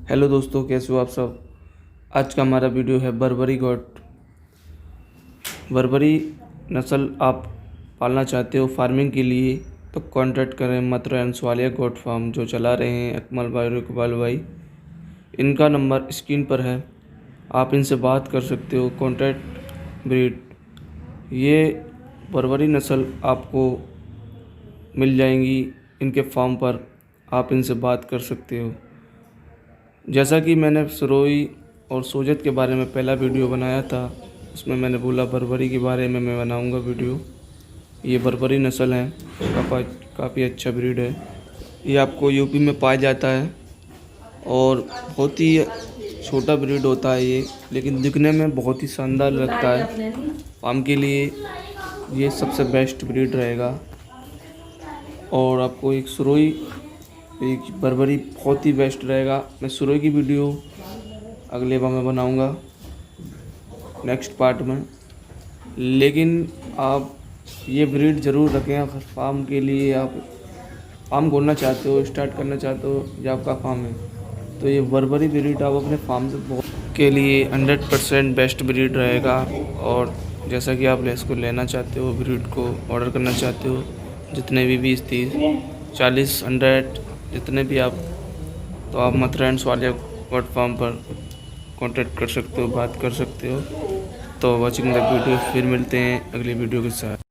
Hello दोस्तों, कैसे हो आप सब। आज का हमारा वीडियो है बर्बरी गोट। बर्बरी नस्ल आप पालना चाहते हो फार्मिंग के लिए तो कांटेक्ट करें मथुरा एंड स्वालिया गोट फार्म, जो चला रहे हैं अकमल भाई और इकबाल भाई। इनका नंबर स्क्रीन पर है, आप इनसे बात कर सकते हो। कॉन्ट्रैक्ट ब्रीड ये बर्बरी नस्ल आपको मिल जाएंगी इनके फार्म पर, आप इनसे बात कर सकते हो। जैसा कि मैंने सरोई और सोजत के बारे में पहला वीडियो बनाया था, उसमें मैंने बोला बर्बरी के बारे में मैं बनाऊंगा वीडियो। ये बर्बरी नस्ल है, काफ़ी अच्छा ब्रीड है। ये आपको यूपी में पाया जाता है और बहुत ही छोटा ब्रीड होता है ये, लेकिन दिखने में बहुत ही शानदार लगता है। फार्म के लिए ये सबसे बेस्ट ब्रीड रहेगा। और आपको एक सुरोई एक बर्बरी बहुत ही बेस्ट रहेगा। मैं सुरोई की वीडियो अगले बार में बनाऊंगा नेक्स्ट पार्ट में, लेकिन आप ये ब्रीड ज़रूर रखें अगर फार्म के लिए आप फार्म खोलना चाहते हो, स्टार्ट करना चाहते हो या आपका फार्म है, तो ये बर्बरी ब्रीड आप अपने फार्म से बहुत के लिए 100% बेस्ट ब्रीड रहेगा। और जैसा कि आप इसको लेना चाहते हो, ब्रीड को ऑर्डर करना चाहते हो, जितने भी 20, 30, 40, 100 जितने भी आप, तो आप मथुरा एंड स्वालिया गोट फार्म पर कांटेक्ट कर सकते हो, बात कर सकते हो। तो वॉचिंग द वीडियो, फिर मिलते हैं अगली वीडियो के साथ।